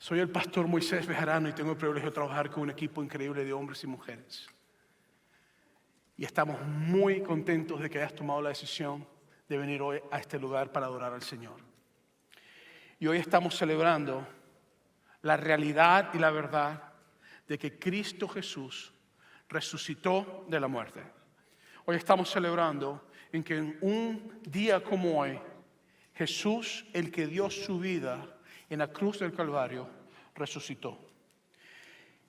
Soy el pastor Moisés Bejarano y tengo el privilegio de trabajar con un equipo increíble de hombres y mujeres. Y estamos muy contentos de que hayas tomado la decisión de venir hoy a este lugar para adorar al Señor. Y hoy estamos celebrando la realidad y la verdad de que Cristo Jesús resucitó de la muerte. Hoy estamos celebrando en que en un día como hoy, Jesús, el que dio su vida en la cruz del Calvario, resucitó.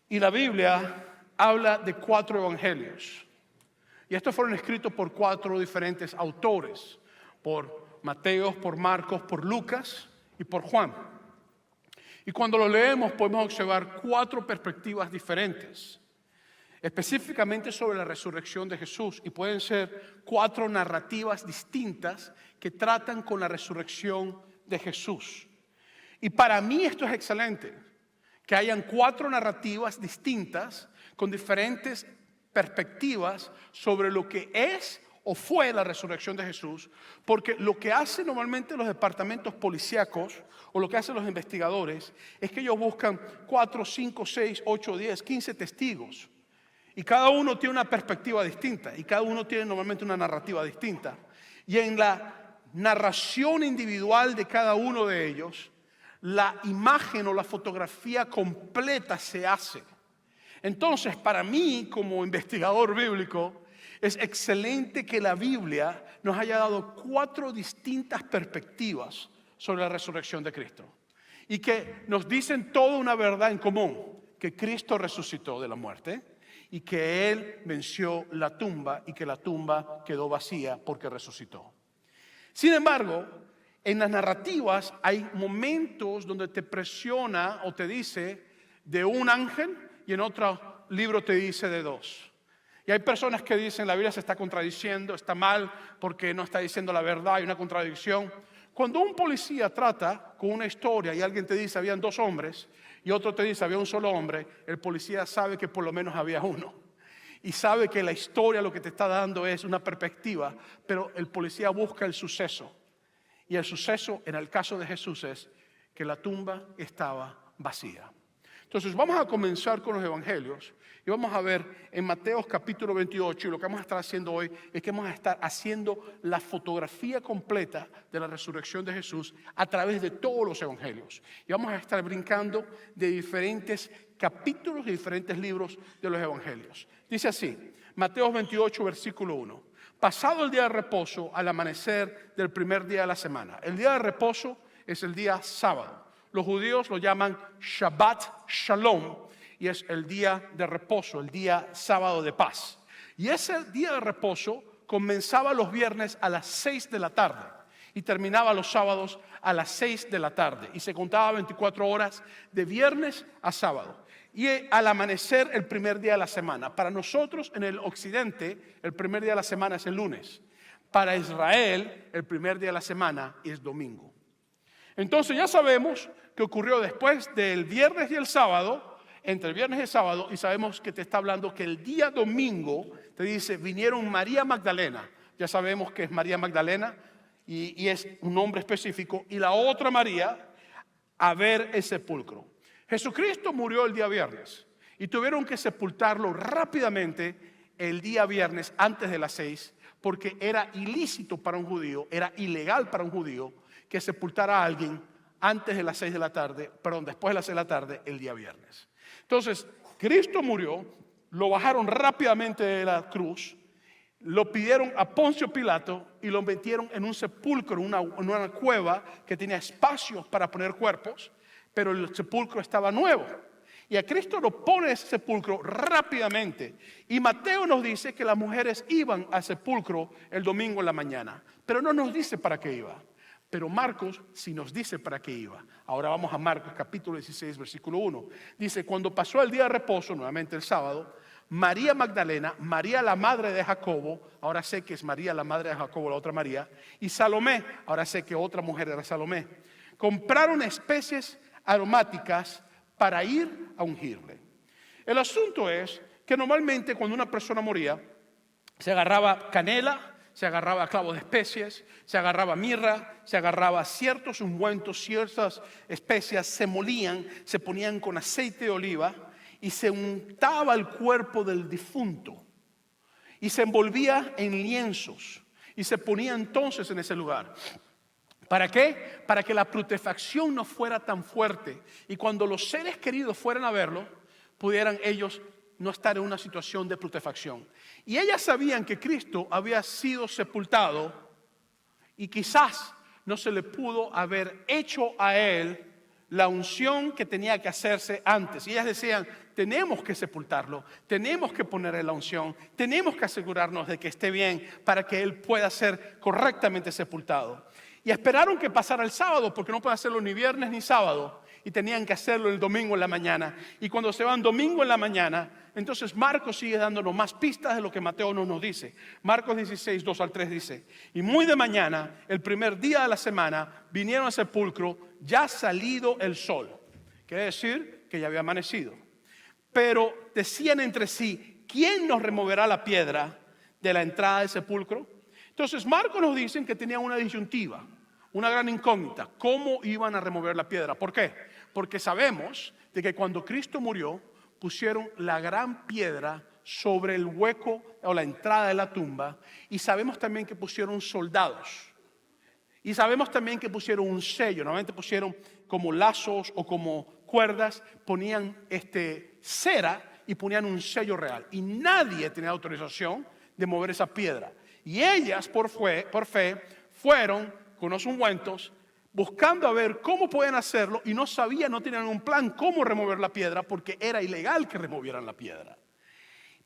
Y la Biblia habla de 4 evangelios. Y estos fueron escritos por 4 diferentes autores, por Mateo, por Marcos, por Lucas y por Juan. Y cuando lo leemos podemos observar 4 perspectivas diferentes, específicamente sobre la resurrección de Jesús. Y pueden ser 4 narrativas distintas que tratan con la resurrección de Jesús. Y para mí esto es excelente, que hayan 4 narrativas distintas con diferentes perspectivas sobre lo que es o fue la resurrección de Jesús, porque lo que hacen normalmente los departamentos policíacos o lo que hacen los investigadores es que ellos buscan 4, 5, 6, 8, 10, 15 testigos y cada uno tiene una perspectiva distinta y cada uno tiene normalmente una narrativa distinta, y en la narración individual de cada uno de ellos la imagen o la fotografía completa se hace. Entonces, para mí, como investigador bíblico, es excelente que la Biblia nos haya dado 4 distintas perspectivas sobre la resurrección de Cristo. Y que nos dicen toda una verdad en común, que Cristo resucitó de la muerte y que Él venció la tumba y que la tumba quedó vacía porque resucitó. Sin embargo, en las narrativas hay momentos donde te presiona o te dice de un ángel y en otro libro te dice de 2. Y hay personas que dicen la Biblia se está contradiciendo, está mal porque no está diciendo la verdad, hay una contradicción. Cuando un policía trata con una historia y alguien te dice habían 2 hombres y otro te dice había un solo hombre, el policía sabe que por lo menos había uno. Y sabe que la historia lo que te está dando es una perspectiva, pero el policía busca el suceso. Y el suceso en el caso de Jesús es que la tumba estaba vacía. Entonces vamos a comenzar con los evangelios y vamos a ver en Mateo capítulo 28, y lo que vamos a estar haciendo hoy es que vamos a estar haciendo la fotografía completa de la resurrección de Jesús a través de todos los evangelios. Y vamos a estar brincando de diferentes capítulos y diferentes libros de los evangelios. Dice así, Mateo 28, versículo 1. Pasado el día de reposo, al amanecer del primer día de la semana. El día de reposo es el día sábado. Los judíos lo llaman Shabbat Shalom y es el día de reposo, el día sábado de paz. Y ese día de reposo comenzaba los viernes a las 6 de la tarde y terminaba los sábados a las 6 de la tarde. Y se contaba 24 horas de viernes a sábado. Y al amanecer el primer día de la semana. Para nosotros en el occidente el primer día de la semana es el lunes. Para Israel el primer día de la semana es domingo. Entonces ya sabemos que ocurrió después del viernes y el sábado, entre el viernes y el sábado, y sabemos que te está hablando que el día domingo, te dice, vinieron María Magdalena. Ya sabemos que es María Magdalena y es un nombre específico, y la otra María a ver el sepulcro. Jesucristo murió el día viernes y tuvieron que sepultarlo rápidamente el día viernes antes de las 6, porque era ilícito para un judío, era ilegal para un judío que sepultara a alguien antes de las 6 de la tarde, después de las 6 de la tarde el día viernes. Entonces, Cristo murió, lo bajaron rápidamente de la cruz, lo pidieron a Poncio Pilato y lo metieron en un sepulcro, en una cueva que tenía espacios para poner cuerpos, pero el sepulcro estaba nuevo. Y a Cristo lo pone ese sepulcro rápidamente. Y Mateo nos dice que las mujeres iban al sepulcro el domingo en la mañana, pero no nos dice para qué iba. Pero Marcos sí nos dice para qué iba. Ahora vamos a Marcos capítulo 16, versículo 1. Dice, cuando pasó el día de reposo, nuevamente el sábado, María Magdalena, María la madre de Jacobo, ahora sé que es María la madre de Jacobo, la otra María, y Salomé, ahora sé que otra mujer era Salomé, compraron especies aromáticas para ir a ungirle. El asunto es que normalmente cuando una persona moría, se agarraba canela, se agarraba a clavos de especies, se agarraba mirra, se agarraba ciertos ungüentos, ciertas especias, se molían, se ponían con aceite de oliva y se untaba el cuerpo del difunto y se envolvía en lienzos y se ponía entonces en ese lugar. ¿Para qué? Para que la putrefacción no fuera tan fuerte y cuando los seres queridos fueran a verlo, pudieran ellos no estar en una situación de putrefacción. Y ellas sabían que Cristo había sido sepultado y quizás no se le pudo haber hecho a él la unción que tenía que hacerse antes. Y ellas decían, tenemos que sepultarlo, tenemos que ponerle la unción, tenemos que asegurarnos de que esté bien para que él pueda ser correctamente sepultado. Y esperaron que pasara el sábado, porque no pueden hacerlo ni viernes ni sábado. Y tenían que hacerlo el domingo en la mañana. Y cuando se van domingo en la mañana, entonces Marcos sigue dándonos más pistas de lo que Mateo no nos dice. Marcos 16, 2 al 3 dice, y muy de mañana, el primer día de la semana, vinieron al sepulcro ya salido el sol. Quiere decir que ya había amanecido. Pero decían entre sí, ¿quién nos removerá la piedra de la entrada del sepulcro? Entonces Marcos nos dice que tenían una disyuntiva, una gran incógnita, ¿cómo iban a remover la piedra? ¿Por qué? Porque sabemos de que cuando Cristo murió, pusieron la gran piedra sobre el hueco o la entrada de la tumba y sabemos también que pusieron soldados. Y sabemos también que pusieron un sello, normalmente pusieron como lazos o como cuerdas, ponían cera y ponían un sello real. Y nadie tenía autorización de mover esa piedra. Y ellas por fe fueron con los ungüentos buscando a ver cómo pueden hacerlo y no sabían, no tenían un plan cómo remover la piedra porque era ilegal que removieran la piedra.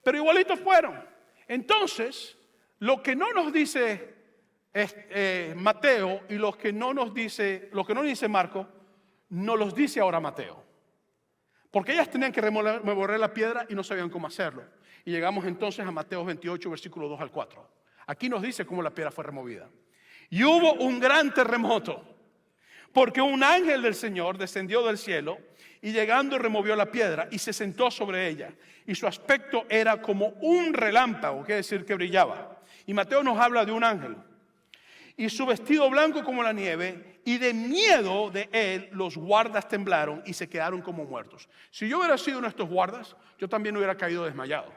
Pero igualitos fueron. Entonces, lo que no nos dice Mateo y lo que no nos dice Marco, nos los dice ahora Mateo. Porque ellas tenían que remover la piedra y no sabían cómo hacerlo. Y llegamos entonces a Mateo 28, versículo 2 al 4. Aquí nos dice cómo la piedra fue removida. Y hubo un gran terremoto, porque un ángel del Señor descendió del cielo y llegando removió la piedra y se sentó sobre ella. Y su aspecto era como un relámpago, quiere decir que brillaba. Y Mateo nos habla de un ángel. Y su vestido blanco como la nieve, y de miedo de él los guardas temblaron y se quedaron como muertos. Si yo hubiera sido uno de estos guardas, yo también hubiera caído desmayado.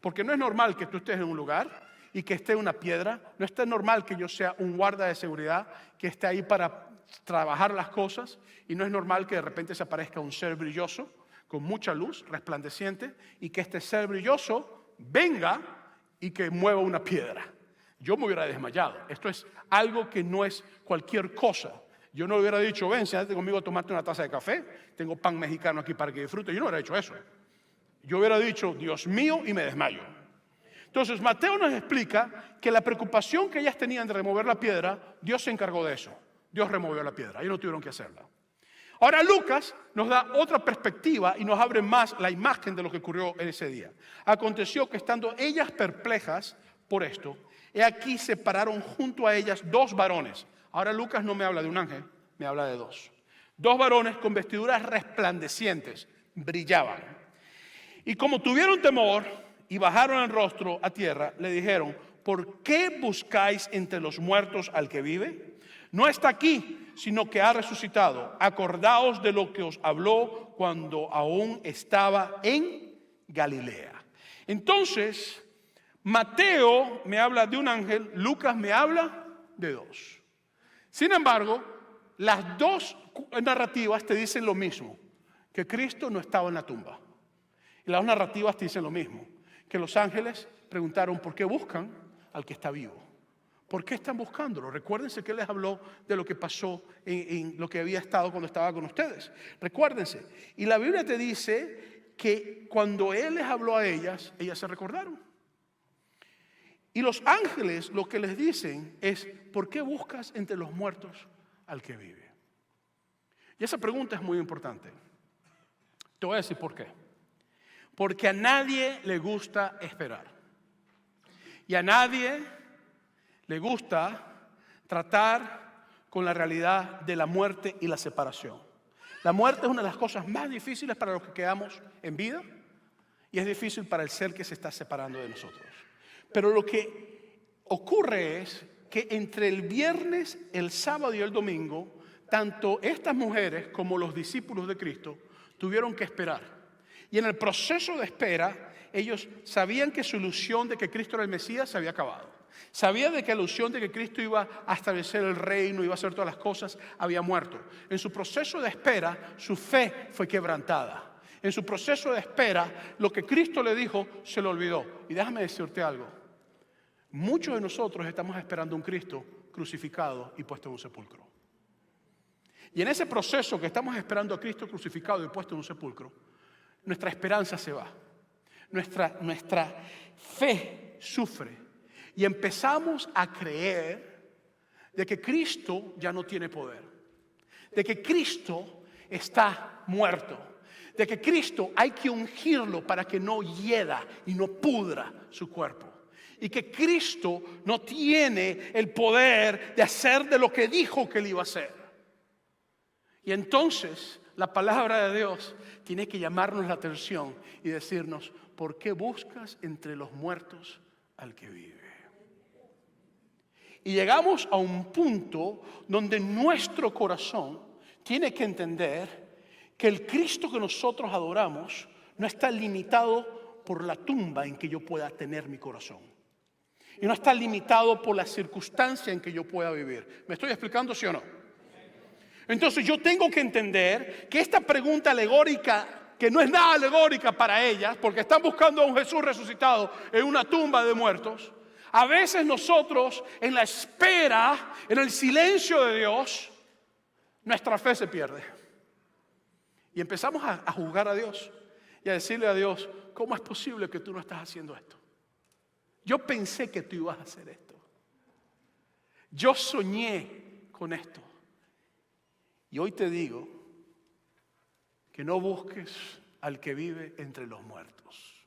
Porque no es normal que tú estés en un lugar y que esté una piedra. No es normal que yo sea un guarda de seguridad que esté ahí para trabajar las cosas. Y no es normal que de repente se aparezca un ser brilloso con mucha luz, resplandeciente, y que este ser brilloso venga y que mueva una piedra. Yo me hubiera desmayado. Esto es algo que no es cualquier cosa. Yo no hubiera dicho, ven, siéntate conmigo a tomarte una taza de café. Tengo pan mexicano aquí para que disfrute. Yo no hubiera hecho eso. Yo hubiera dicho, Dios mío, y me desmayo. Entonces, Mateo nos explica que la preocupación que ellas tenían de remover la piedra, Dios se encargó de eso. Dios removió la piedra. Ellos no tuvieron que hacerla. Ahora Lucas nos da otra perspectiva y nos abre más la imagen de lo que ocurrió en ese día. Aconteció que estando ellas perplejas por esto, he aquí se pararon junto a ellas dos varones. Ahora Lucas no me habla de un ángel, me habla de dos. Dos varones con vestiduras resplandecientes, brillaban. Y como tuvieron temor y bajaron el rostro a tierra, le dijeron, ¿por qué buscáis entre los muertos al que vive? No está aquí, sino que ha resucitado. Acordaos de lo que os habló cuando aún estaba en Galilea. Entonces, Mateo me habla de un ángel, Lucas me habla de dos. Sin embargo, las dos narrativas te dicen lo mismo, que Cristo no estaba en la tumba. Y las narrativas te dicen lo mismo, que los ángeles preguntaron por qué buscan al que está vivo. ¿Por qué están buscándolo? Recuérdense que Él les habló de lo que pasó en lo que había estado cuando estaba con ustedes. Recuérdense. Y la Biblia te dice que cuando Él les habló a ellas, ellas se recordaron. Y los ángeles lo que les dicen es, ¿por qué buscas entre los muertos al que vive? Y esa pregunta es muy importante. Te voy a decir por qué. Porque a nadie le gusta esperar. Y a nadie le gusta tratar con la realidad de la muerte y la separación. La muerte es una de las cosas más difíciles para los que quedamos en vida y es difícil para el ser que se está separando de nosotros. Pero lo que ocurre es que entre el viernes, el sábado y el domingo, tanto estas mujeres como los discípulos de Cristo tuvieron que esperar. Y en el proceso de espera, ellos sabían que su ilusión de que Cristo era el Mesías se había acabado. Sabían de que la ilusión de que Cristo iba a establecer el reino, iba a hacer todas las cosas, había muerto. En su proceso de espera, su fe fue quebrantada. En su proceso de espera, lo que Cristo le dijo, se le olvidó. Y déjame decirte algo. Muchos de nosotros estamos esperando un Cristo crucificado y puesto en un sepulcro. Y en ese proceso que estamos esperando a Cristo crucificado y puesto en un sepulcro, nuestra esperanza se va. Nuestra fe sufre. Y empezamos a creer de que Cristo ya no tiene poder. De que Cristo está muerto. De que Cristo hay que ungirlo para que no hieda y no pudra su cuerpo. Y que Cristo no tiene el poder de hacer de lo que dijo que él iba a hacer. Y entonces la palabra de Dios tiene que llamarnos la atención y decirnos: ¿por qué buscas entre los muertos al que vive? Y llegamos a un punto donde nuestro corazón tiene que entender que el Cristo que nosotros adoramos no está limitado por la tumba en que yo pueda tener mi corazón. Y no está limitado por la circunstancia en que yo pueda vivir. ¿Me estoy explicando, sí o no? Entonces yo tengo que entender que esta pregunta alegórica, que no es nada alegórica para ellas, porque están buscando a un Jesús resucitado en una tumba de muertos, a veces nosotros en la espera, en el silencio de Dios, nuestra fe se pierde. Y empezamos a juzgar a Dios y a decirle a Dios: ¿cómo es posible que tú no estás haciendo esto? Yo pensé que tú ibas a hacer esto. Yo soñé con esto. Y hoy te digo que no busques al que vive entre los muertos.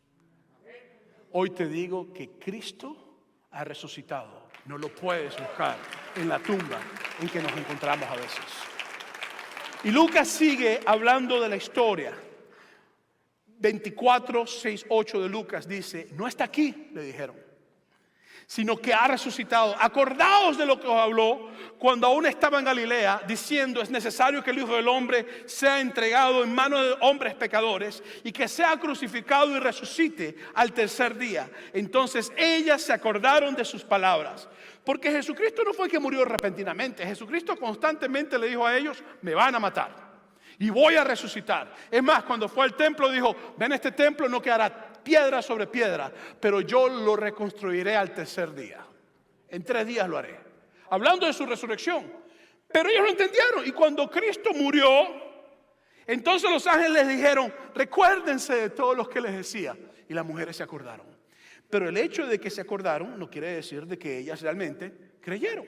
Hoy te digo que Cristo ha resucitado. No lo puedes buscar en la tumba en que nos encontramos a veces. Y Lucas sigue hablando de la historia. 24, 6, 8 de Lucas dice: no está aquí, le dijeron, sino que ha resucitado. Acordaos de lo que os habló cuando aún estaba en Galilea, diciendo: es necesario que el Hijo del Hombre sea entregado en manos de hombres pecadores y que sea crucificado y resucite al tercer día. Entonces ellas se acordaron de sus palabras. Porque Jesucristo no fue que murió repentinamente. Jesucristo constantemente le dijo a ellos: me van a matar y voy a resucitar. Es más, cuando fue al templo dijo: ven, este templo no quedará piedra sobre piedra, pero yo lo reconstruiré al tercer día. En 3 días lo haré. Hablando de su resurrección. Pero ellos lo entendieron. Y cuando Cristo murió, entonces los ángeles les dijeron: recuérdense de todos los que les decía. Y las mujeres se acordaron. Pero el hecho de que se acordaron no quiere decir de que ellas realmente creyeron.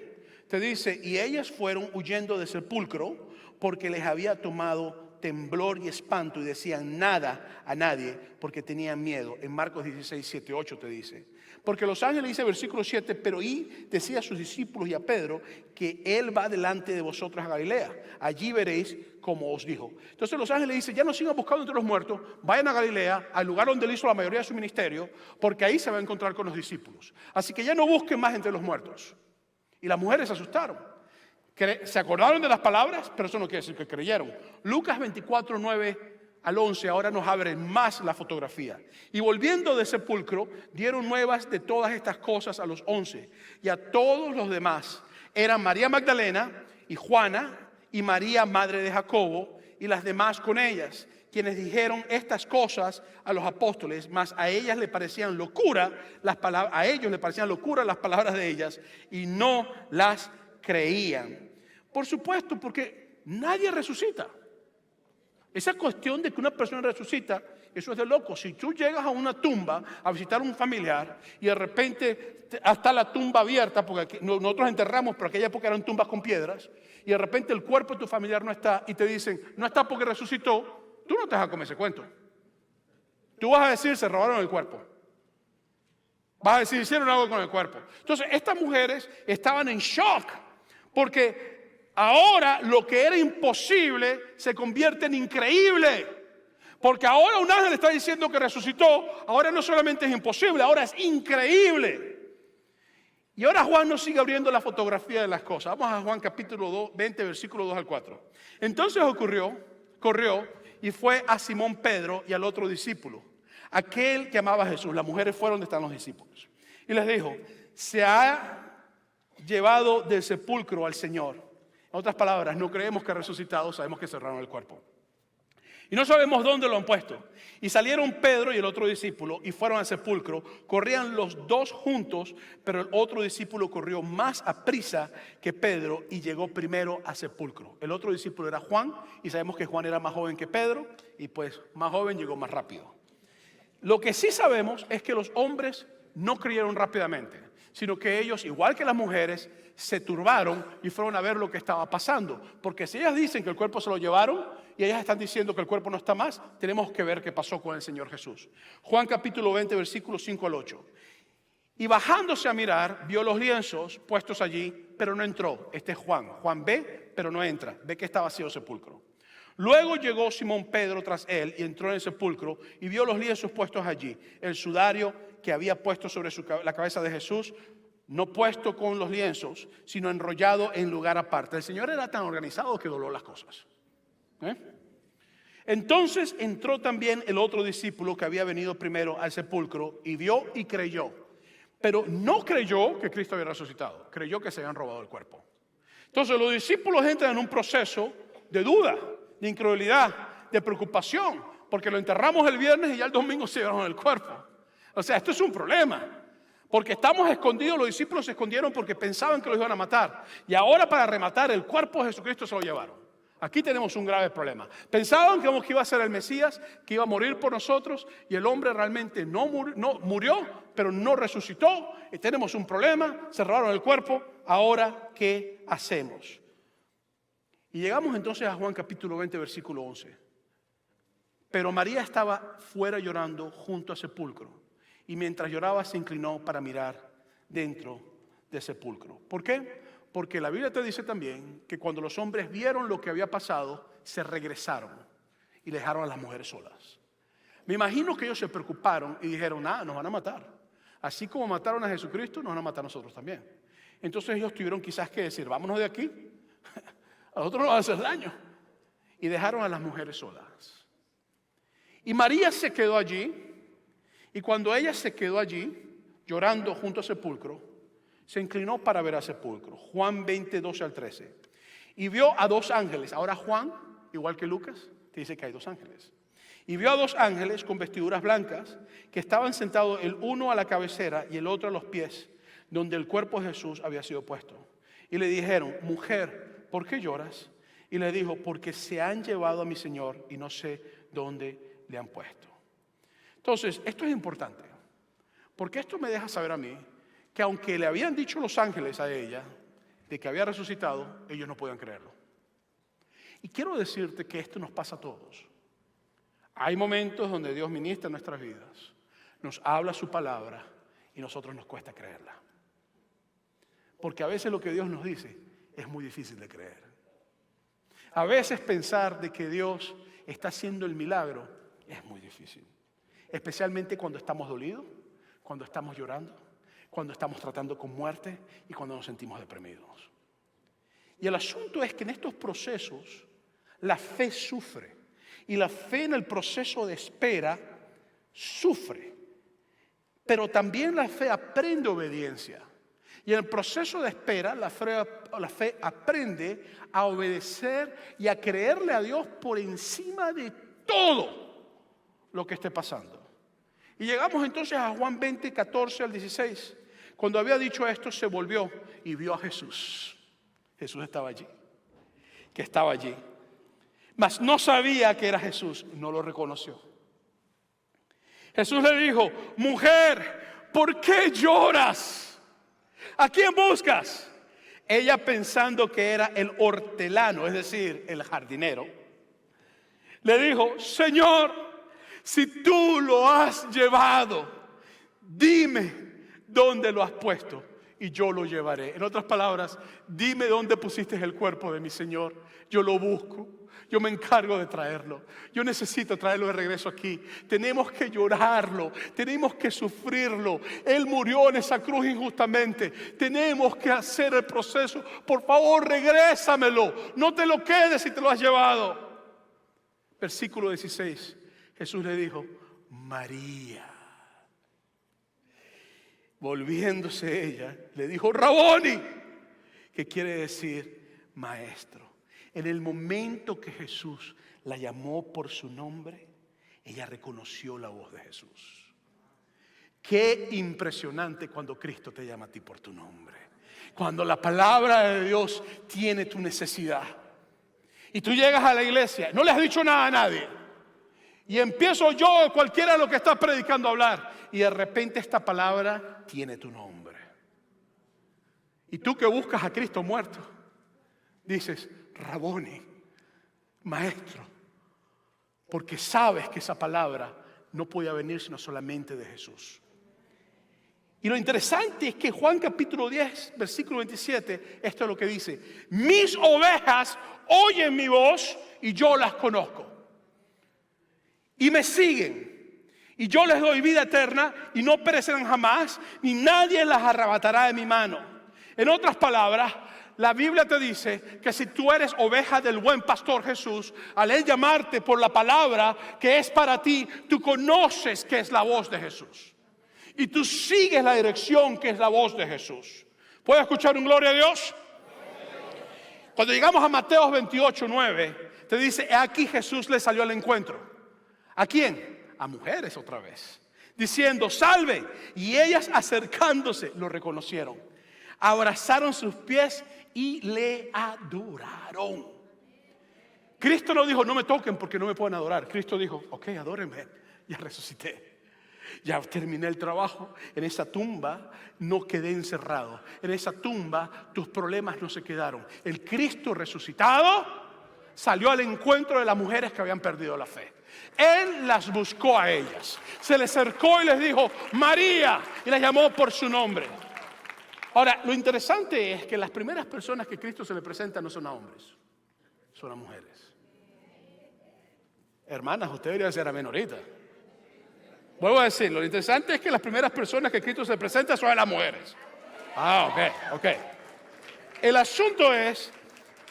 Te dice: y ellas fueron huyendo del sepulcro porque les había tomado temblor y espanto, y decían nada a nadie porque tenían miedo. En Marcos 16, 7, 8 te dice. Porque los ángeles, dice versículo 7, pero decía a sus discípulos y a Pedro que él va delante de vosotros a Galilea. Allí veréis como os dijo. Entonces los ángeles dicen: ya no sigan buscando entre los muertos, vayan a Galilea, al lugar donde él hizo la mayoría de su ministerio, porque ahí se va a encontrar con los discípulos. Así que ya no busquen más entre los muertos. Y las mujeres se asustaron. Se acordaron de las palabras, pero eso no quiere decir que creyeron. Lucas 24, 9 al 11 ahora nos abre más la fotografía. Y volviendo del sepulcro, dieron nuevas de todas estas cosas a los 11 y a todos los demás. Eran María Magdalena y Juana y María, madre de Jacobo, y las demás con ellas, quienes dijeron estas cosas a los apóstoles, mas a ellas le parecían locura las palabras, a ellos le parecían locura las palabras de ellas, y no las creían. Por supuesto, porque nadie resucita. Esa cuestión de que una persona resucita, eso es de loco. Si tú llegas a una tumba a visitar a un familiar y de repente está la tumba abierta, porque aquí, nosotros enterramos, pero aquella época eran tumbas con piedras, y de repente el cuerpo de tu familiar no está, y te dicen: no está porque resucitó, tú no te vas a comer ese cuento. Tú vas a decir: se robaron el cuerpo. Vas a decir: hicieron algo con el cuerpo. Entonces estas mujeres estaban en shock, porque ahora lo que era imposible se convierte en increíble. Porque ahora un ángel está diciendo que resucitó. Ahora no solamente es imposible, ahora es increíble. Y ahora Juan nos sigue abriendo la fotografía de las cosas. Vamos a Juan capítulo 20, versículo 2 al 4. Entonces corrió y fue a Simón Pedro y al otro discípulo, aquel que amaba a Jesús. Las mujeres fueron donde están los discípulos. Y les dijo, se ha llevado del sepulcro al Señor. En otras palabras, no creemos que ha resucitado, sabemos que cerraron el cuerpo. Y no sabemos dónde lo han puesto. Y salieron Pedro y el otro discípulo y fueron al sepulcro. Corrían los dos juntos, pero el otro discípulo corrió más aprisa que Pedro y llegó primero al sepulcro. El otro discípulo era Juan y sabemos que Juan era más joven que Pedro y pues más joven llegó más rápido. Lo que sí sabemos es que los hombres no creyeron rápidamente, sino que ellos, igual que las mujeres, se turbaron y fueron a ver lo que estaba pasando. Porque si ellas dicen que el cuerpo se lo llevaron y ellas están diciendo que el cuerpo no está más, tenemos que ver qué pasó con el Señor Jesús. Juan capítulo 20, versículos 5 al 8. Y bajándose a mirar, vio los lienzos puestos allí, pero no entró. Este es Juan. Juan ve, pero no entra. Ve que está vacío el sepulcro. Luego llegó Simón Pedro tras él y entró en el sepulcro y vio los lienzos puestos allí. El sudario que había puesto sobre la cabeza de Jesús, no puesto con los lienzos, sino enrollado en lugar aparte. El Señor era tan organizado que dobló las cosas. Entonces entró también el otro discípulo que había venido primero al sepulcro y vio y creyó. Pero no creyó que Cristo había resucitado, creyó que se habían robado el cuerpo. Entonces los discípulos entran en un proceso de duda, de incredulidad, de preocupación, porque lo enterramos el viernes y ya el domingo se llevaron el cuerpo. O sea, esto es un problema. Porque estamos escondidos, los discípulos se escondieron porque pensaban que los iban a matar. Y ahora para rematar el cuerpo de Jesucristo se lo llevaron. Aquí tenemos un grave problema. Pensaban que iba a ser el Mesías, que iba a morir por nosotros. Y el hombre realmente no murió, pero no resucitó. Y tenemos un problema, se robaron el cuerpo. Ahora, ¿qué hacemos? Y llegamos entonces a Juan capítulo 20, versículo 11. Pero María estaba fuera llorando junto al sepulcro. Y mientras lloraba se inclinó para mirar dentro del sepulcro. ¿Por qué? Porque la Biblia te dice también que cuando los hombres vieron lo que había pasado, se regresaron y dejaron a las mujeres solas. Me imagino que ellos se preocuparon y dijeron, nos van a matar. Así como mataron a Jesucristo, nos van a matar a nosotros también. Entonces ellos tuvieron quizás que decir, vámonos de aquí, a nosotros nos va a hacer daño. Y dejaron a las mujeres solas. Y María se quedó allí. Y cuando ella se quedó allí, llorando junto al sepulcro, se inclinó para ver al sepulcro. Juan 20, 12 al 13. Y vio a dos ángeles. Ahora Juan, igual que Lucas, te dice que hay dos ángeles. Y vio a dos ángeles con vestiduras blancas que estaban sentados el uno a la cabecera y el otro a los pies, donde el cuerpo de Jesús había sido puesto. Y le dijeron, mujer, ¿por qué lloras? Y le dijo, porque se han llevado a mi Señor y no sé dónde le han puesto. Entonces, esto es importante, porque esto me deja saber a mí que aunque le habían dicho los ángeles a ella de que había resucitado, ellos no podían creerlo. Y quiero decirte que esto nos pasa a todos. Hay momentos donde Dios ministra en nuestras vidas, nos habla su palabra y a nosotros nos cuesta creerla. Porque a veces lo que Dios nos dice es muy difícil de creer. A veces pensar de que Dios está haciendo el milagro es muy difícil. Especialmente cuando estamos dolidos, cuando estamos llorando, cuando estamos tratando con muerte y cuando nos sentimos deprimidos. Y el asunto es que en estos procesos la fe sufre. Y la fe en el proceso de espera sufre. Pero también la fe aprende obediencia. Y en el proceso de espera la fe aprende a obedecer y a creerle a Dios por encima de todo lo que esté pasando. Y llegamos entonces a Juan 20, 14 al 16. Cuando había dicho esto, se volvió y vio a Jesús. Jesús estaba allí, que estaba allí. Mas no sabía que era Jesús, no lo reconoció. Jesús le dijo, mujer, ¿por qué lloras? ¿A quién buscas? Ella, pensando que era el hortelano, es decir, el jardinero, le dijo, Señor, si tú lo has llevado, dime dónde lo has puesto y yo lo llevaré. En otras palabras, dime dónde pusiste el cuerpo de mi Señor. Yo lo busco. Yo me encargo de traerlo. Yo necesito traerlo de regreso aquí. Tenemos que llorarlo. Tenemos que sufrirlo. Él murió en esa cruz injustamente. Tenemos que hacer el proceso. Por favor, regrésamelo. No te lo quedes si te lo has llevado. Versículo 16. Jesús le dijo, María. Volviéndose ella, le dijo, Raboni, que quiere decir maestro. En el momento que Jesús la llamó por su nombre, ella reconoció la voz de Jesús. Qué impresionante cuando Cristo te llama a ti por tu nombre. Cuando la palabra de Dios tiene tu necesidad. Y tú llegas a la iglesia, no le has dicho nada a nadie. Y empiezo yo o cualquiera de lo que está predicando a hablar. Y de repente esta palabra tiene tu nombre. Y tú que buscas a Cristo muerto, dices, Raboni, maestro, porque sabes que esa palabra no podía venir sino solamente de Jesús. Y lo interesante es que Juan capítulo 10, versículo 27, esto es lo que dice, mis ovejas oyen mi voz y yo las conozco. Y me siguen, y yo les doy vida eterna y no perecerán jamás, ni nadie las arrebatará de mi mano. En otras palabras, la Biblia te dice que si tú eres oveja del buen pastor Jesús, al Él llamarte por la palabra que es para ti, tú conoces que es la voz de Jesús. Y tú sigues la dirección que es la voz de Jesús. ¿Puedo escuchar un gloria a Dios? Cuando llegamos a Mateo 28, 9, te dice, aquí Jesús le salió al encuentro. ¿A quién? A mujeres otra vez. Diciendo, salve. Y ellas acercándose lo reconocieron. Abrazaron sus pies y le adoraron. Cristo no dijo, no me toquen porque no me pueden adorar. Cristo dijo, ok, adórenme, ya resucité. Ya terminé el trabajo. En esa tumba no quedé encerrado. En esa tumba tus problemas no se quedaron. El Cristo resucitado salió al encuentro de las mujeres que habían perdido la fe. Él las buscó a ellas. Se les acercó y les dijo, María, y las llamó por su nombre. Ahora, lo interesante es que las primeras personas que Cristo se le presenta no son a hombres, son a mujeres. Hermanas, ustedes deberían ser menoritas. Vuelvo a decir, lo interesante es que las primeras personas que Cristo se le presenta son a las mujeres. Ok. El asunto es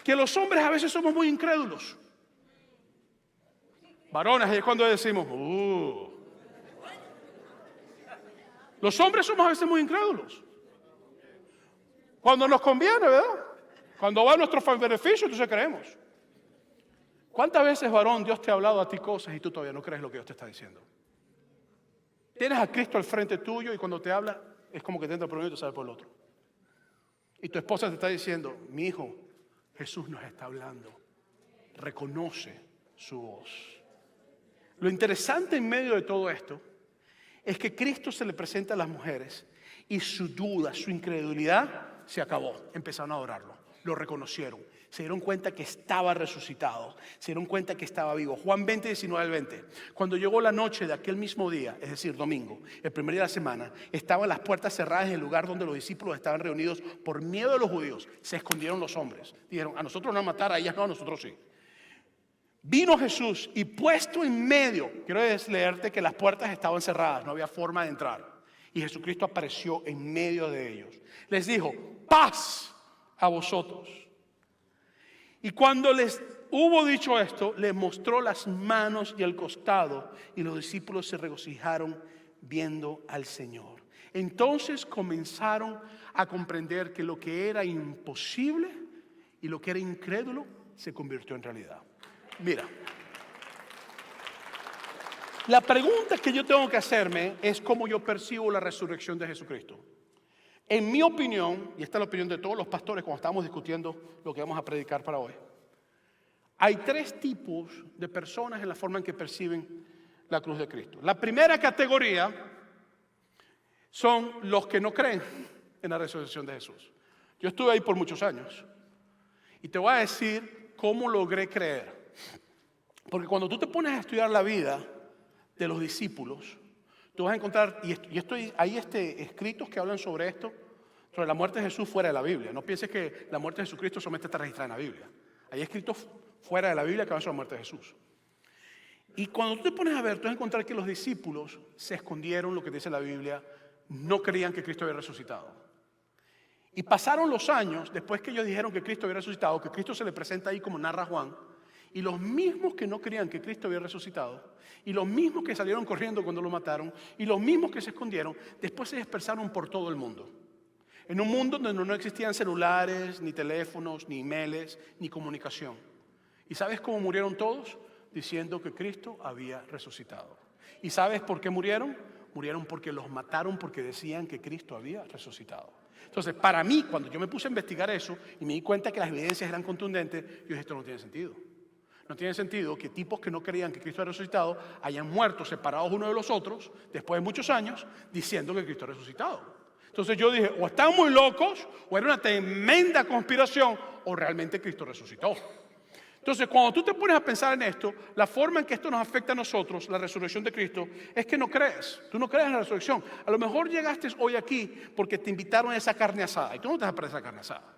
que los hombres a veces somos muy incrédulos. Varones, es cuando decimos, Los hombres somos a veces muy incrédulos. Cuando nos conviene, ¿verdad? Cuando va a nuestro beneficio, entonces creemos. ¿Cuántas veces, varón, Dios te ha hablado a ti cosas y tú todavía no crees lo que Dios te está diciendo? Tienes a Cristo al frente tuyo y cuando te habla es como que te entra por uno y te sale por el otro. Y tu esposa te está diciendo, mi hijo, Jesús nos está hablando. Reconoce su voz. Lo interesante en medio de todo esto es que Cristo se le presenta a las mujeres y su duda, su incredulidad se acabó. Empezaron a adorarlo, lo reconocieron, se dieron cuenta que estaba resucitado, se dieron cuenta que estaba vivo. Juan 20, 19 al 20. Cuando llegó la noche de aquel mismo día, es decir, domingo, el primer día de la semana, estaban las puertas cerradas en el lugar donde los discípulos estaban reunidos por miedo de los judíos. Se escondieron los hombres. Dijeron, a nosotros no van a matar, a ellas no, a nosotros sí. Vino Jesús y puesto en medio, quiero leerte que las puertas estaban cerradas, no había forma de entrar. Y Jesucristo apareció en medio de ellos. Les dijo, paz a vosotros. Y cuando les hubo dicho esto, les mostró las manos y el costado, y los discípulos se regocijaron viendo al Señor. Entonces comenzaron a comprender que lo que era imposible y lo que era incrédulo se convirtió en realidad. Mira, la pregunta que yo tengo que hacerme es cómo yo percibo la resurrección de Jesucristo. En mi opinión, y esta es la opinión de todos los pastores cuando estamos discutiendo lo que vamos a predicar para hoy, hay tres tipos de personas en la forma en que perciben la cruz de Cristo. La primera categoría son los que no creen en la resurrección de Jesús. Yo estuve ahí por muchos años y te voy a decir cómo logré creer. Porque cuando tú te pones a estudiar la vida de los discípulos, tú vas a encontrar, y hay escritos que hablan sobre esto. Tú sobre la muerte de Jesús fuera de la Biblia. No pienses que la muerte de Jesucristo solamente está registrada en la Biblia. Hay escrito fuera de la Biblia que van sobre la muerte de Jesús. Y cuando tú te pones a ver, tú vas a encontrar que los discípulos se escondieron, lo que dice la Biblia, no creían que Cristo había resucitado. Y pasaron los años, después que ellos dijeron que Cristo había resucitado, que Cristo se le presenta ahí como narra Juan, y los mismos que no creían que Cristo había resucitado, y los mismos que salieron corriendo cuando lo mataron, y los mismos que se escondieron, después se dispersaron por todo el mundo. En un mundo donde no existían celulares, ni teléfonos, ni emails, ni comunicación. ¿Y sabes cómo murieron todos? Diciendo que Cristo había resucitado. ¿Y sabes por qué murieron? Murieron porque los mataron porque decían que Cristo había resucitado. Entonces, para mí, cuando yo me puse a investigar eso y me di cuenta que las evidencias eran contundentes, yo dije, esto no tiene sentido. No tiene sentido que tipos que no creían que Cristo había resucitado hayan muerto separados unos de los otros, después de muchos años, diciendo que Cristo ha resucitado. Entonces yo dije, o están muy locos, o era una tremenda conspiración, o realmente Cristo resucitó. Entonces, cuando tú te pones a pensar en esto, la forma en que esto nos afecta a nosotros, la resurrección de Cristo, es que no crees. Tú no crees en la resurrección. A lo mejor llegaste hoy aquí porque te invitaron a esa carne asada, y tú no te vas a perder esa carne asada.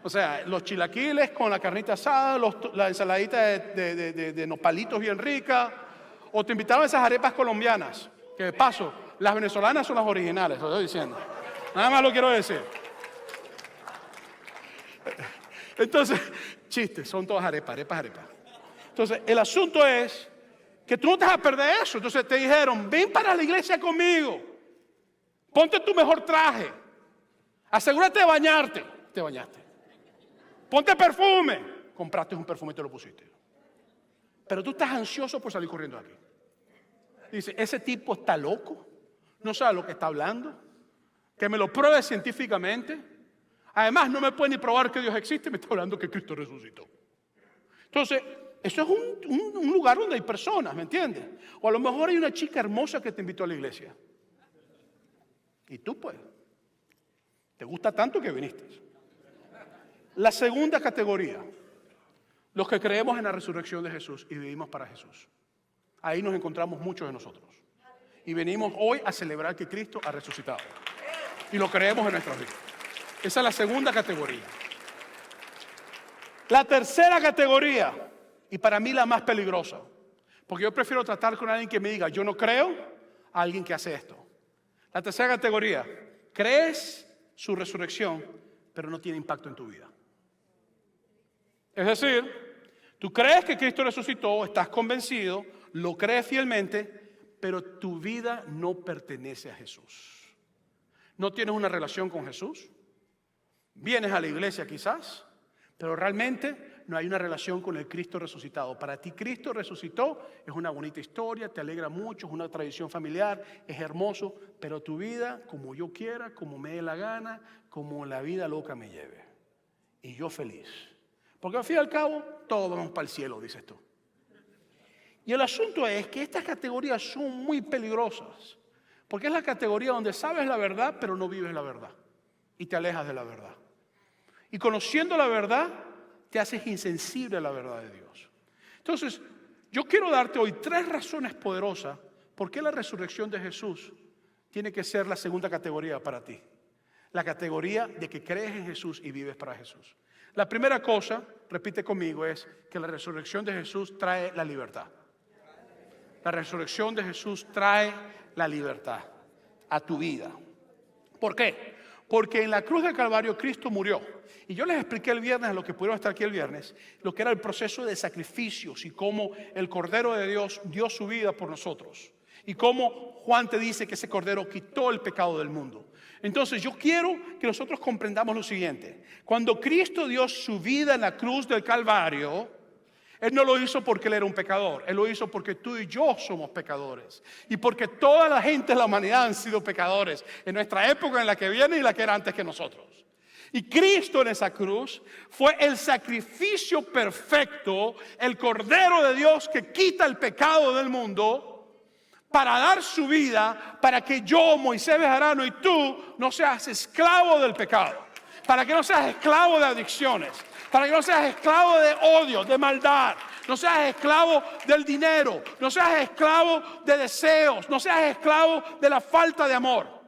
O sea, los chilaquiles con la carnita asada, la ensaladita de nopalitos bien rica, o te invitaron a esas arepas colombianas, que de paso, las venezolanas son las originales, lo estoy diciendo. Nada más lo quiero decir. Entonces, chistes, son todas arepas. Entonces, el asunto es que tú no te vas a perder eso. Entonces te dijeron, ven para la iglesia conmigo, ponte tu mejor traje, asegúrate de bañarte, te bañaste. Ponte perfume, compraste un perfume y te lo pusiste. Pero tú estás ansioso por salir corriendo de aquí. Dice, ese tipo está loco, no sabe lo que está hablando, que me lo pruebe científicamente. Además, no me puede ni probar que Dios existe, me está hablando que Cristo resucitó. Entonces, eso es un lugar donde hay personas, ¿me entiendes? O a lo mejor hay una chica hermosa que te invitó a la iglesia. Y tú, pues, te gusta tanto que viniste. La segunda categoría, los que creemos en la resurrección de Jesús y vivimos para Jesús. Ahí nos encontramos muchos de nosotros. Y venimos hoy a celebrar que Cristo ha resucitado. Y lo creemos en nuestras vidas. Esa es la segunda categoría. La tercera categoría, y para mí la más peligrosa, porque yo prefiero tratar con alguien que me diga, yo no creo, a alguien que hace esto. La tercera categoría, crees su resurrección, pero no tiene impacto en tu vida. Es decir, tú crees que Cristo resucitó, estás convencido, lo crees fielmente, pero tu vida no pertenece a Jesús. No tienes una relación con Jesús. Vienes a la iglesia quizás, pero realmente no hay una relación con el Cristo resucitado. Para ti Cristo resucitó, es una bonita historia, te alegra mucho, es una tradición familiar, es hermoso, pero tu vida como yo quiera, como me dé la gana, como la vida loca me lleve. Y yo feliz. Porque al fin y al cabo, todos vamos para el cielo, dices tú. Y el asunto es que estas categorías son muy peligrosas, porque es la categoría donde sabes la verdad, pero no vives la verdad. Y te alejas de la verdad. Y conociendo la verdad, te haces insensible a la verdad de Dios. Entonces, yo quiero darte hoy 3 razones poderosas por qué la resurrección de Jesús tiene que ser la segunda categoría para ti. La categoría de que crees en Jesús y vives para Jesús. La primera cosa, repite conmigo, es que la resurrección de Jesús trae la libertad. La resurrección de Jesús trae la libertad a tu vida. ¿Por qué? Porque en la cruz del Calvario Cristo murió. Y yo les expliqué el viernes, a los que pudieron estar aquí el viernes, lo que era el proceso de sacrificios y cómo el Cordero de Dios dio su vida por nosotros. Y cómo Juan te dice que ese Cordero quitó el pecado del mundo. Entonces yo quiero que nosotros comprendamos lo siguiente. Cuando Cristo dio su vida en la cruz del Calvario, Él no lo hizo porque Él era un pecador. Él lo hizo porque tú y yo somos pecadores. Y porque toda la gente de la humanidad han sido pecadores. En nuestra época, en la que viene y la que era antes que nosotros. Y Cristo en esa cruz fue el sacrificio perfecto, el Cordero de Dios que quita el pecado del mundo, para dar su vida, para que yo, Moisés Bejarano, y tú no seas esclavo del pecado, para que no seas esclavo de adicciones, para que no seas esclavo de odio, de maldad, no seas esclavo del dinero, no seas esclavo de deseos, no seas esclavo de la falta de amor.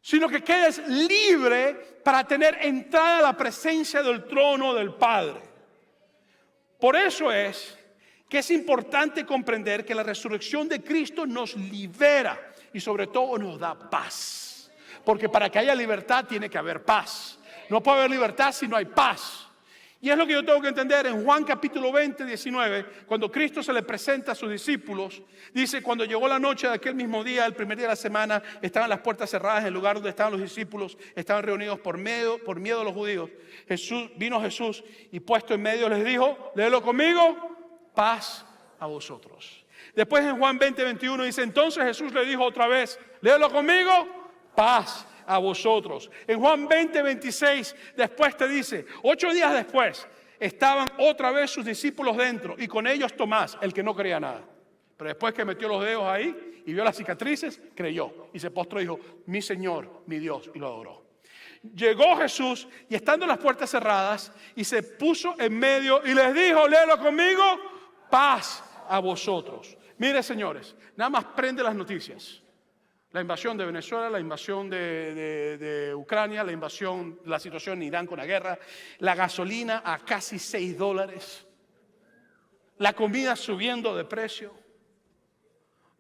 sino que quedes libre para tener entrada a la presencia del trono del Padre. Por eso es que es importante comprender que la resurrección de Cristo nos libera y sobre todo nos da paz. Porque para que haya libertad tiene que haber paz. No puede haber libertad si no hay paz. Y es lo que yo tengo que entender en Juan capítulo 20, 19, cuando Cristo se le presenta a sus discípulos. Dice, cuando llegó la noche de aquel mismo día, el primer día de la semana, estaban las puertas cerradas en el lugar donde estaban los discípulos, estaban reunidos por miedo a los judíos. Vino Jesús y puesto en medio les dijo, léelo conmigo, paz a vosotros. Después en Juan 20, 21 dice, entonces Jesús le dijo otra vez, léelo conmigo, paz a vosotros. En Juan 20, 26, después te dice, 8 días después, estaban otra vez sus discípulos dentro y con ellos Tomás, el que no creía nada. Pero después que metió los dedos ahí y vio las cicatrices, creyó y se postró y dijo, mi Señor, mi Dios, y lo adoró. Llegó Jesús y estando las puertas cerradas y se puso en medio y les dijo, léelo conmigo, paz a vosotros. Mire, señores, nada más prende las noticias. La invasión de Venezuela, la invasión de Ucrania, la situación en Irán con la guerra, la gasolina a casi $6, la comida subiendo de precio,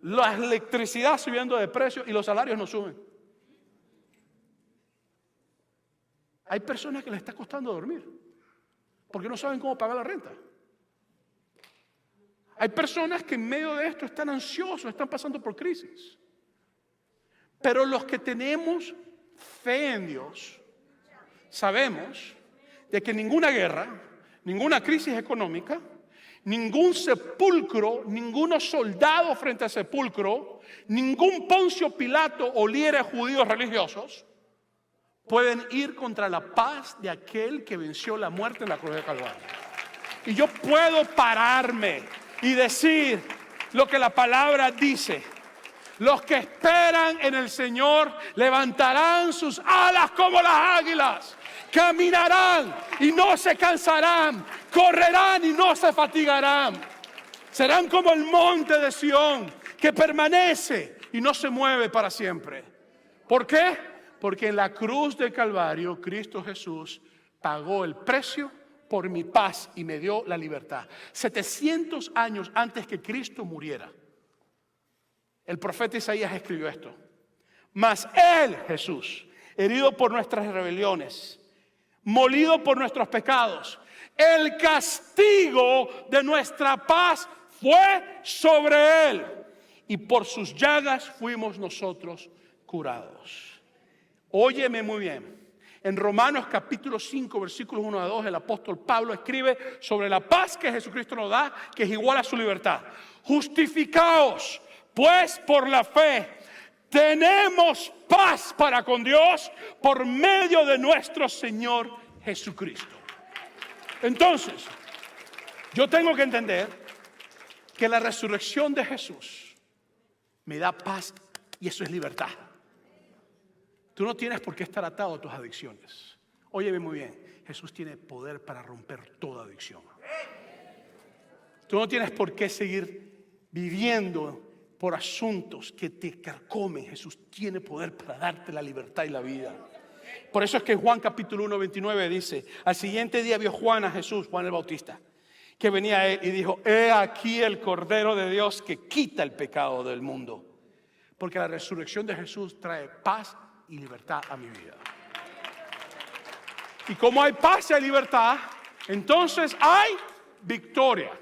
la electricidad subiendo de precio y los salarios no suben. Hay personas que les está costando dormir porque no saben cómo pagar la renta. Hay personas que en medio de esto están ansiosos, están pasando por crisis. Pero los que tenemos fe en Dios, sabemos de que ninguna guerra, ninguna crisis económica, ningún sepulcro, ninguno soldado frente al sepulcro, ningún Poncio Pilato o líderes judíos religiosos pueden ir contra la paz de aquel que venció la muerte en la cruz de Calvario. Y yo puedo pararme y decir lo que la palabra dice. Los que esperan en el Señor levantarán sus alas como las águilas, caminarán y no se cansarán, correrán y no se fatigarán. Serán como el monte de Sión que permanece y no se mueve para siempre. ¿Por qué? Porque en la cruz del Calvario Cristo Jesús pagó el precio por mi paz y me dio la libertad. 700 años antes que Cristo muriera, el profeta Isaías escribió esto. Mas Él, Jesús, herido por nuestras rebeliones, molido por nuestros pecados, el castigo de nuestra paz fue sobre Él. Y por sus llagas fuimos nosotros curados. Óyeme muy bien. En Romanos capítulo 5, versículos 1 a 2, el apóstol Pablo escribe sobre la paz que Jesucristo nos da, que es igual a su libertad. Justificaos pues por la fe tenemos paz para con Dios por medio de nuestro Señor Jesucristo. Entonces, yo tengo que entender que la resurrección de Jesús me da paz y eso es libertad. Tú no tienes por qué estar atado a tus adicciones. Óyeme muy bien, Jesús tiene poder para romper toda adicción. Tú no tienes por qué seguir viviendo por asuntos que te carcomen. Jesús tiene poder para darte la libertad y la vida. Por eso es que Juan capítulo 1, 29 dice, al siguiente día vio Juan a Jesús, Juan el Bautista, que venía a él y dijo, he aquí el Cordero de Dios que quita el pecado del mundo. Porque la resurrección de Jesús trae paz y libertad a mi vida. Y como hay paz y hay libertad, entonces hay victoria.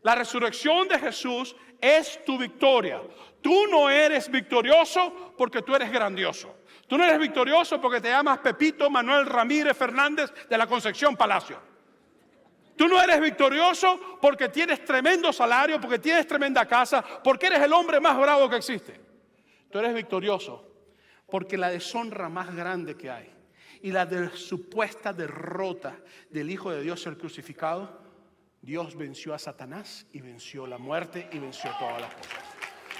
La resurrección de Jesús es tu victoria. Tú no eres victorioso porque tú eres grandioso. Tú no eres victorioso porque te llamas Pepito Manuel Ramírez Fernández de la Concepción Palacio. Tú no eres victorioso porque tienes tremendo salario, porque tienes tremenda casa, porque eres el hombre más bravo que existe. Tú eres victorioso porque la deshonra más grande que hay y la supuesta derrota del Hijo de Dios, el crucificado, Dios venció a Satanás y venció la muerte y venció todas las cosas.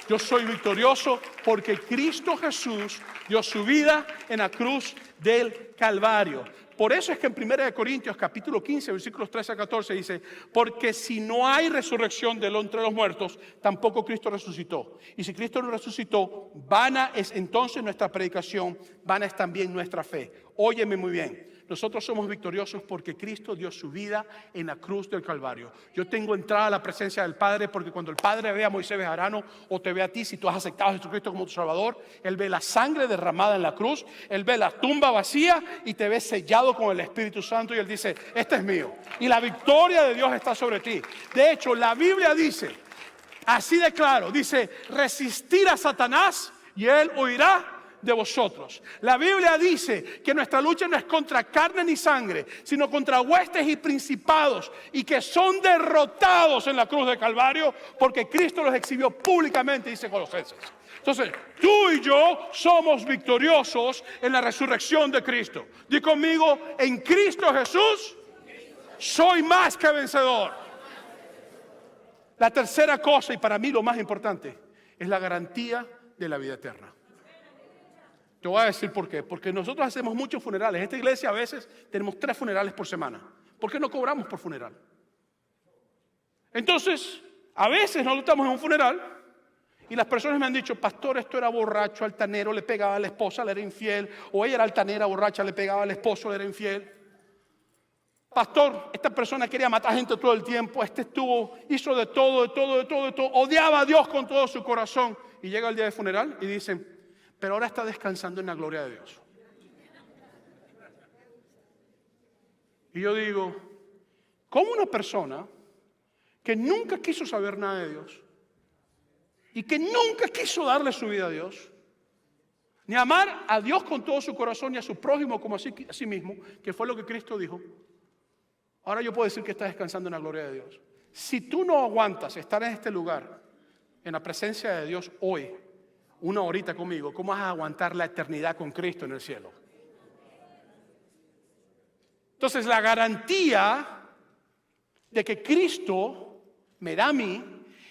Yo soy victorioso porque Cristo Jesús dio su vida en la cruz del Calvario. Por eso es que en 1 Corintios capítulo 15, versículos 13 a 14 dice, porque si no hay resurrección de entre los muertos, tampoco Cristo resucitó. Y si Cristo no resucitó, vana es entonces nuestra predicación, vana es también nuestra fe. Óyeme muy bien. Nosotros somos victoriosos porque Cristo dio su vida en la cruz del Calvario. Yo tengo entrada a la presencia del Padre porque cuando el Padre ve a Moisés Bejarano o te ve a ti, si tú has aceptado a Jesucristo como tu Salvador, Él ve la sangre derramada en la cruz, Él ve la tumba vacía y te ve sellado con el Espíritu Santo y Él dice, este es mío. Y la victoria de Dios está sobre ti. De hecho, la Biblia dice, así de claro, dice, resistir a Satanás y Él huirá de vosotros. La Biblia dice que nuestra lucha no es contra carne ni sangre, sino contra huestes y principados, y que son derrotados en la cruz de Calvario porque Cristo los exhibió públicamente, dice Colosenses. Entonces, tú y yo somos victoriosos en la resurrección de Cristo. Di conmigo, en Cristo Jesús soy más que vencedor. La tercera cosa, y para mí lo más importante, es la garantía de la vida eterna. Te voy a decir por qué. Porque nosotros hacemos muchos funerales. En esta iglesia a veces tenemos 3 funerales por semana. ¿Por qué no cobramos por funeral? Entonces, a veces nosotros estamos en un funeral y las personas me han dicho, pastor, esto era borracho, altanero, le pegaba a la esposa, le era infiel. O ella era altanera, borracha, le pegaba al esposo, le era infiel. Pastor, esta persona quería matar gente todo el tiempo. Hizo de todo. Odiaba a Dios con todo su corazón. Y llega el día del funeral y dicen, pero ahora está descansando en la gloria de Dios. Y yo digo, ¿cómo una persona que nunca quiso saber nada de Dios y que nunca quiso darle su vida a Dios, ni amar a Dios con todo su corazón y a su prójimo como a sí mismo, que fue lo que Cristo dijo, ahora yo puedo decir que está descansando en la gloria de Dios? Si tú no aguantas estar en este lugar, en la presencia de Dios hoy, una horita conmigo, ¿cómo vas a aguantar la eternidad con Cristo en el cielo? Entonces, la garantía de que Cristo me da a mí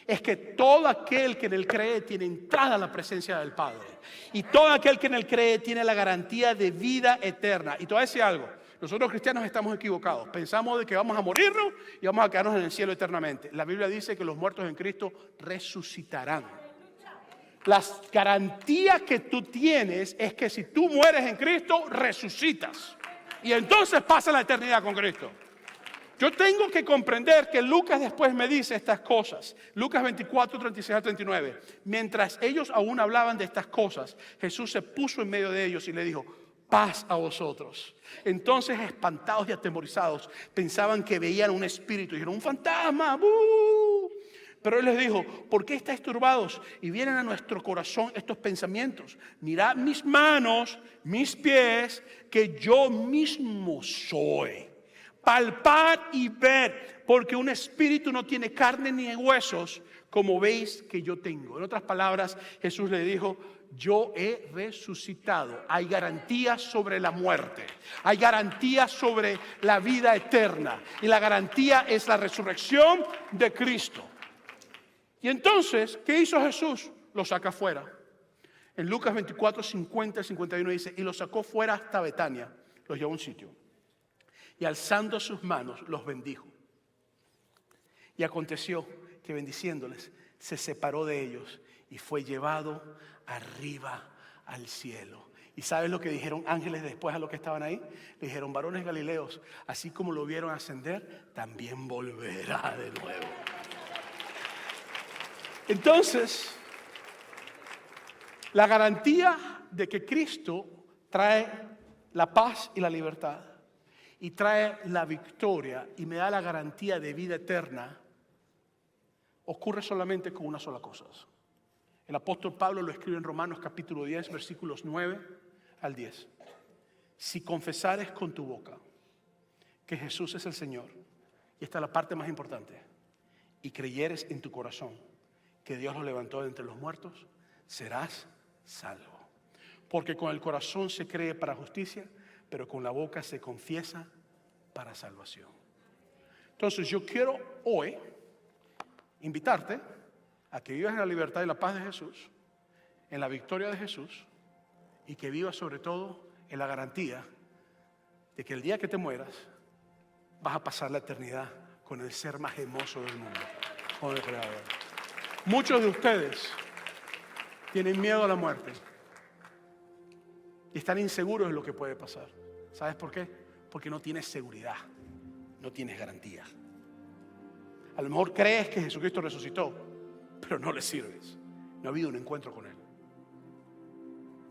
es que todo aquel que en Él cree tiene entrada a la presencia del Padre. Y todo aquel que en Él cree tiene la garantía de vida eterna. Y te voy a decir algo, nosotros cristianos estamos equivocados. Pensamos de que vamos a morirnos y vamos a quedarnos en el cielo eternamente. La Biblia dice que los muertos en Cristo resucitarán. La garantía que tú tienes es que si tú mueres en Cristo, resucitas. Y entonces pasa la eternidad con Cristo. Yo tengo que comprender que Lucas después me dice estas cosas. Lucas 24, 36 a 39. Mientras ellos aún hablaban de estas cosas, Jesús se puso en medio de ellos y le dijo, paz a vosotros. Entonces, espantados y atemorizados, pensaban que veían un espíritu. Dijeron, un fantasma. ¡Bú! Pero Él les dijo, ¿por qué estáis turbados? Y vienen a nuestro corazón estos pensamientos. Mirad mis manos, mis pies, que yo mismo soy. Palpad y ved, porque un espíritu no tiene carne ni huesos, como veis que yo tengo. En otras palabras, Jesús le dijo, yo he resucitado. Hay garantía sobre la muerte. Hay garantía sobre la vida eterna. Y la garantía es la resurrección de Cristo. Y entonces, ¿qué hizo Jesús? Lo saca fuera. En Lucas 24, 50 y 51 dice, y lo sacó fuera hasta Betania, los llevó a un sitio. Y alzando sus manos, los bendijo. Y aconteció que bendiciéndoles, se separó de ellos y fue llevado arriba al cielo. ¿Y sabes lo que dijeron ángeles después a los que estaban ahí? Le dijeron, varones galileos, así como lo vieron ascender, también volverá de nuevo. Entonces, la garantía de que Cristo trae la paz y la libertad y trae la victoria y me da la garantía de vida eterna ocurre solamente con una sola cosa. El apóstol Pablo lo escribe en Romanos capítulo 10, versículos 9 al 10. Si confesares con tu boca que Jesús es el Señor, y esta es la parte más importante, y creyeres en tu corazón que Dios lo levantó de entre los muertos, serás salvo. Porque con el corazón se cree para justicia, pero con la boca se confiesa para salvación. Entonces yo quiero hoy invitarte a que vivas en la libertad y la paz de Jesús, en la victoria de Jesús, y que vivas sobre todo en la garantía de que el día que te mueras vas a pasar la eternidad con el ser más hermoso del mundo, con el Creador. Muchos de ustedes tienen miedo a la muerte y están inseguros de lo que puede pasar. ¿Sabes por qué? Porque no tienes seguridad, no tienes garantía. A lo mejor crees que Jesucristo resucitó, pero no le sirves. No ha habido un encuentro con Él.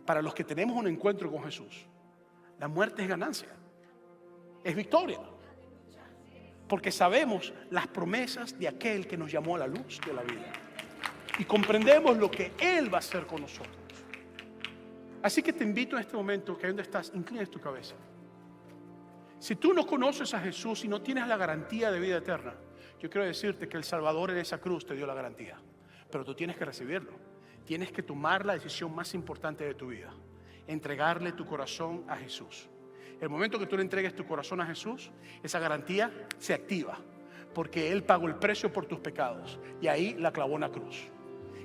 Para los que tenemos un encuentro con Jesús, la muerte es ganancia, es victoria. Porque sabemos las promesas de aquel que nos llamó a la luz de la vida. Y comprendemos lo que Él va a hacer con nosotros. Así que te invito en este momento, que ahí donde estás, inclines tu cabeza. Si tú no conoces a Jesús y no tienes la garantía de vida eterna, yo quiero decirte que el Salvador en esa cruz te dio la garantía. Pero tú tienes que recibirlo. Tienes que tomar la decisión más importante de tu vida. Entregarle tu corazón a Jesús. El momento que tú le entregues tu corazón a Jesús, esa garantía se activa. Porque Él pagó el precio por tus pecados. Y ahí la clavó en la cruz.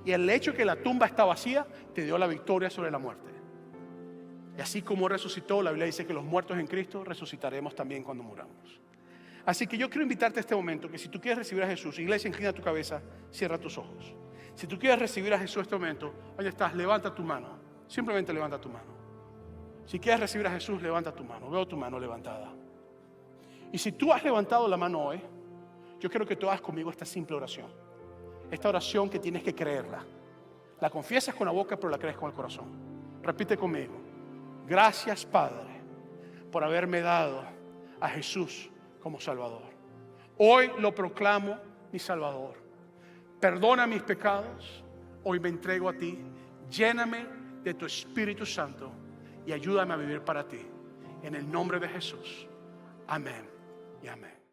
Y el hecho de que la tumba está vacía, te dio la victoria sobre la muerte. Y así como resucitó, la Biblia dice que los muertos en Cristo resucitaremos también cuando muramos. Así que yo quiero invitarte a este momento, que si tú quieres recibir a Jesús, iglesia, inclina tu cabeza, cierra tus ojos. Si tú quieres recibir a Jesús en este momento, ¿dónde estás? Levanta tu mano. Simplemente levanta tu mano. Si quieres recibir a Jesús, levanta tu mano. Veo tu mano levantada. Y si tú has levantado la mano hoy, yo quiero que tú hagas conmigo esta simple oración. Esta oración que tienes que creerla. La confiesas con la boca, pero la crees con el corazón. Repite conmigo. Gracias, Padre, por haberme dado a Jesús como Salvador. Hoy lo proclamo mi Salvador. Perdona mis pecados. Hoy me entrego a ti. Lléname de tu Espíritu Santo y ayúdame a vivir para ti. En el nombre de Jesús. Amén y amén.